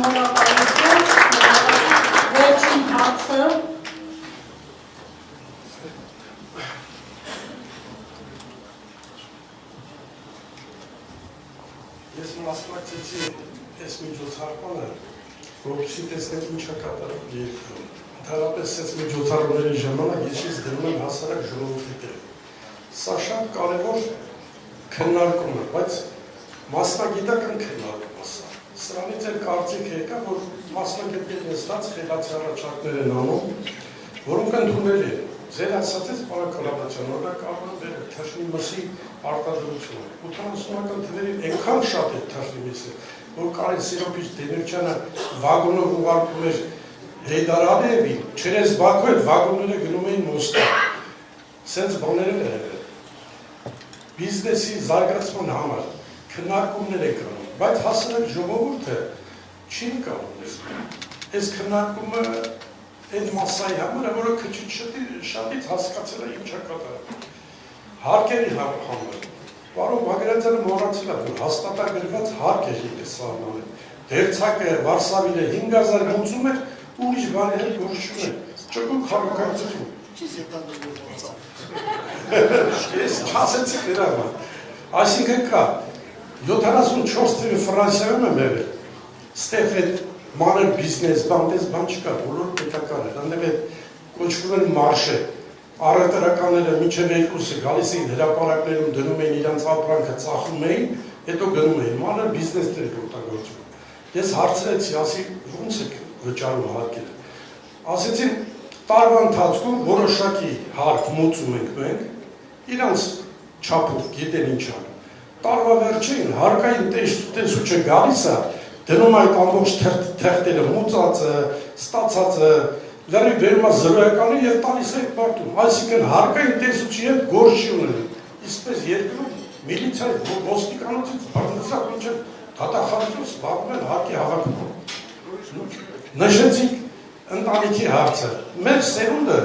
Շնորհակալություն, վերջին հարցը։ Ես մասնակցեցի այս միջոցառմանը, որպեսզի տեսնեմ ինչ է կատարում երկրում։ Ընդհանրապես այս միջոցառումների ժամանակ ես դնում եմ հասարակ ժողովրդի տեղ։ Սա շատ կարևոր քննարկում է, բայց մասնագիտական քննարկում է սա։ Սրանից էլ կարծիք եկա, որ մասնագետների նստած խելացի առաջարկներ են անում, որոնք ընդունել են։ Ձեր ասածից պարակալաբացան, օրինակ կարող են բերել թշնի մսի արտադրությունը։ 80-ական թվերին այնքան շատ է թշնի միսը, որ Կարեն Սիրոպիչ Դեմիրճյանը վագոնով ուղարկում էր Հեյդար Ալիևին, չերես Բաքու էլ վագոնները գնում էին Մոսկվա։ Սենց բաներ են եղել։ Բիզնեսի զարգացման համար քննարկումներ են կրում, բայց հասարակ ժողովուրդը չի նկատում։ Այս քննարկումը այդ մասայի համար է, որը քիչ շատից հասկացել է ինչ է կատարում։ Հարկերի համար։ Պարոն Բագրատյանը մոռացել է, որ հաստատագրված հարկ է եկել սահմանել։ Դերձակը Վարշավիլը 5000 գուցում էր, ուրիշ բանի հետ գործ չուներ։ Ճկուկ հավաքածություն։ Ես չասեցի դրա համար։ Այսինքն կա 74 թվի Ֆրանսիայում եմ եղել։ Ստեղ այդ մանր բիզնես, բան չկա, բոլոր պետական է, այնտեղ այդ կոչվում են մարշե, առևտրականները մինչև երկուսը գալիս էին հրապարակներում դնում էին իրանց ապրանքը ծախում էին, հետո գնում էին, մանր բիզնեսներ օգտագործում։ Ես հարցրեցի, ասի ո՞նց եք վճարում հարկերը։ Ասեցին տարվա ընթացքում որոշակի հարկ մուծում ենք մենք, իրանց չափով գիտեն ինչ անում։ Տարվա վերջին հարկային տեսուչը գալիս է, դնում այդ ամբողջ թերթերը մուծածը, ստացածը, լրի բերում է զրոյականը և տալիս է այդ մարդում։ Այսինքն հարկային տեսուչի հետ գործ չի ունենում։ Իսպես երկրում միլիցիայի ոստիկանոցից բռնցրակ մինչև դատախազություն զբաղվում են հարկի հավաքմամբ։ Նշեցինք ընտանիքի հարցը։ Մեր սերունդը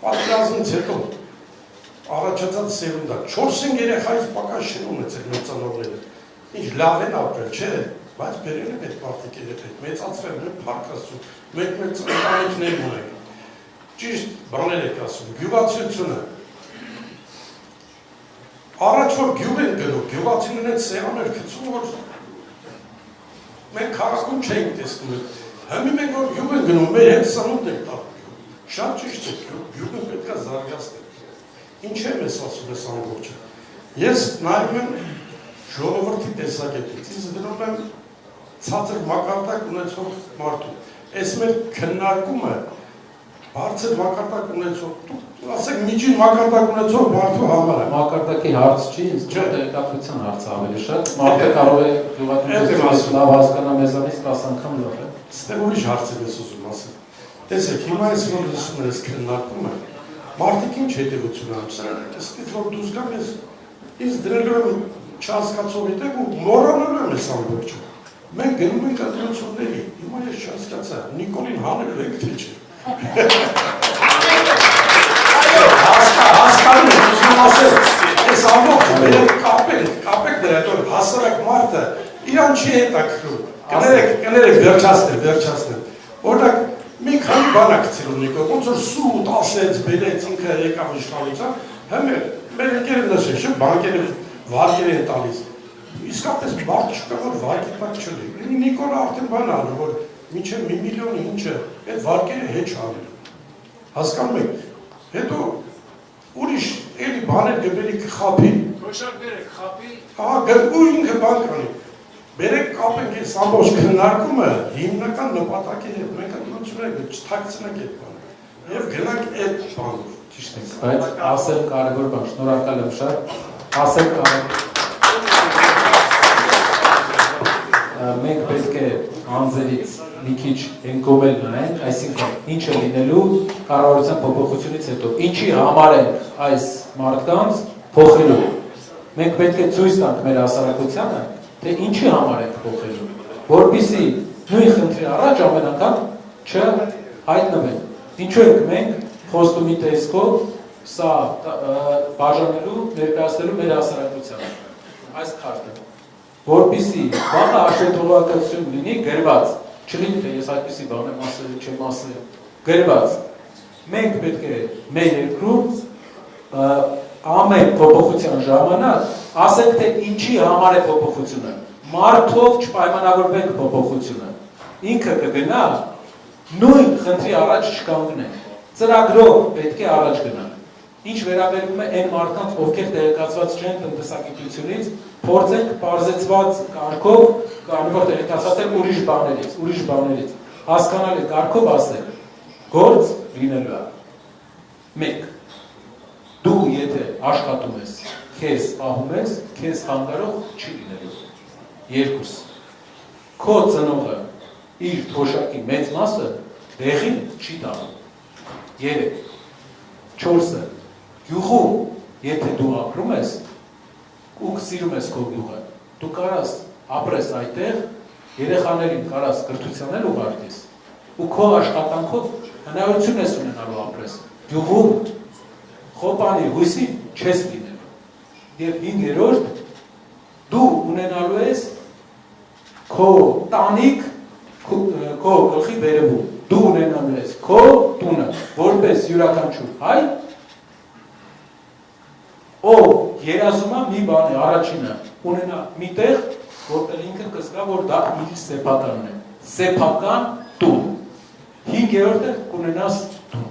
պատերազմից հետո առաջացած սերունդը 4-5 երեխայից պակաս չեն ունեցել մեծանողները։ Ինչ լավ են ապրել, չէ՞։ Բայց բերել եմ այդ մարդիկ երեխեք, մեծացրել եմ փառք Աստծո, մենք մեծ ընտանիքներ ունենք։ Ճիշտ բաներ եք ասում, գյուղացիությունը։ Առաջ որ գյուղ են գնում, գյուղացիներն այդ սեղաններ գցում, որ մենք քաղաքում չենք տեսնում։ Հիմա մենք որ գյուղ են գնում, մեր հետ սնունդ ենք տալու։ Շատ ճիշտ է, գյուղը պետք է զարգացնել։ Ինչ եմ ես ասում ես ամբողջը։ Ես նայում եմ ժողովրդի տեսակետից, ինձ դնում եմ ցածր մակարդակ ունեցող մարդու։ Այս մեր քննարկումը բարձր մակարդակ ունեցող, ասենք միջին մակարդակ ունեցող մարդու համար է։ Մակարդակի հարց չի, ինձ տեղեկատվության հարցը ավելի շատ։ Մարդը կարող է գյուղատնտեսություն լավ հասկանա մեզանից 10 անգամ լավ է։ Ստեղ ուրիշ հարց եմ ես ուզում ասել։ Տեսեք, հիմա ես որ լսում եմ այս քննարկումը, մարդիկ ինչ հետևություն անում, ստից որ դուրս գամ ես ինձ դրելու եմ չհասկացողի տեղ ու մոռանալու եմ այս ամբողջը։ Մենք գնում ենք ընտրությունների, հիմա ես չհասկացա, Նիկոլին հանելու եք թե չէ։ Հասկանում եմ, ուզում ասել, այս ամբողջը մեր կապեք դրա, հետո հասարակ մարդը իրան չի հետաքրքրում։ Կներեք վերջացնել։ Օրինակ մի քանի բան ա գցել Նիկոլ, ոնց որ սուտ ասեց, բերեց, ինքը եկավ իշխանության, հիմա մեր ընկերը նշել, չէ՞, բանկերը վարկեր են տալիս։ Իսկապես մարդ չկա, որ վարկի տակ չլի։ Նիկոլը արդեն բան անում, որ մինչև 1 միլիոն ինչը, այդ վարկերը հետ չանել։ Հասկանում եք, հետո ուրիշ էլի բաներ գբերի կխապի։ Գոշակները կխապի։ Հա, ու ինքը բան կանի։ Բերեք կապենք այս ամբողջ քննարկումը հիմնական նպատակի հետ, մենք ընտրությունները չթաքցնենք այդ բանը։ Եվ գնանք այդ բանով, ճիշտ է։ Բայց ասել կարևոր բան, շնորհակալ եմ շատ։ Ասել մենք պետք է անձերից մի քիչ ենկովել նայենք, այսինքն ինչ է լինելու կառավարության փոփոխությունից հետո, ինչի համար են այս մարդկանց փոխելու։ Մենք պետք է ցույց տանք մեր հասարակությանը, թե ինչի համար ենք փոխելու, որպեսզի նույն խնդրի առաջ ամեն անգամ չհայտնվեն։ Ինչու ենք մենք խոստումի տեսքով սա բաժանելու, ներկայացնելու մեր հասարակությանը, այս քարտը, որպեսզի վաղը հաշվետվողականություն լինի գրված, Չլինի թե ես այդպիսի բան եմ ասել, չեմ ասել, գրված։ Մենք պետք է մեր երկրում ամեն փոփոխության ժամանակ ասենք թե ինչի համար է փոփոխությունը։ Մարդով չպայմանավորվենք փոփոխությունը։ Ինքը կգնա նույն խնդրի առաջ չկանգնեն։ Ծրագրով պետք է առաջ գնան։ Ինչ վերաբերում է այն մարդկանց, ովքեր տեղեկացված չեն տնտեսագիտությունից, փորձենք բարձեցված կարգով, կարող տեղեկացված են ուրիշ բաներից, հասկանալի կարգով ասել, գործ լինելու է։ 1. Դու եթե աշխատում ես, քեզ պահում ես, քեզ խանգարող չի լինելու։ 2. Քո ծնողը իր թոշակի մեծ մասը դեղին չի տանում։ 3. 4. Գյուղում, եթե դու ապրում ես ու սիրում ես քո գյուղը, դու կարաս ապրես այդտեղ, երեխաներին կարաս կրթության էլ ուղարկես ու քո աշխատանքով հնարավորություն ես ունենալու ապրես։ Գյուղում խոպանի հույսին չես լինելու։ Եվ 5-րդ դու ունենալու ես քո տանիք քո գլխի վերևում, դու ունենալու ես քո տունը, որպես յուրաքանչյուր հայ, ով երազում է մի բան է, առաջինը ունենա մի տեղ, որտեղ ինքը կզգա, որ դա իր սեփականն է, սեփական տուն։ 5-րդը կունենաս տուն։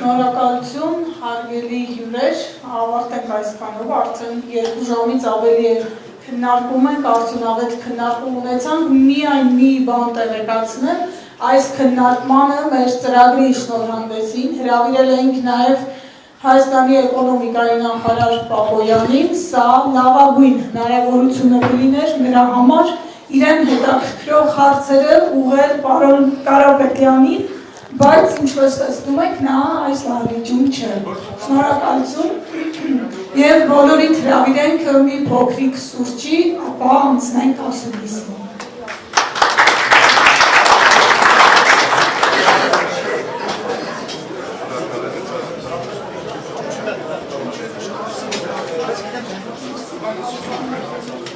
Շնորհակալություն, հարգելի հյուրեր, ավարտենք այսքանով, արդեն 2 ժամից ավելի է քննարկում ենք, արդյունավետ քննարկում ունեցանք, միայն մի բան տեղեկացնեմ, այս քննարկմանը մեր ծրագրի շնորհանդեսին հրավիրել էինք նաև Հայաստանի էկոնոմիկայի նախարար Պապոյանին, սա լավագույն հնարավորությունը կլիներ նրա համար իրեն հետաքրքրող հարցերը ուղղել պարոն Կարապետյանին, բայց ինչպես տեսնում եք, նա այս լավիճում չէ։ Շնորհակալություն եւ բոլորիդ հրավիրենք մի փոքրիկ սուրճի, ապա անցնենք ասուլիսին։ Thank you.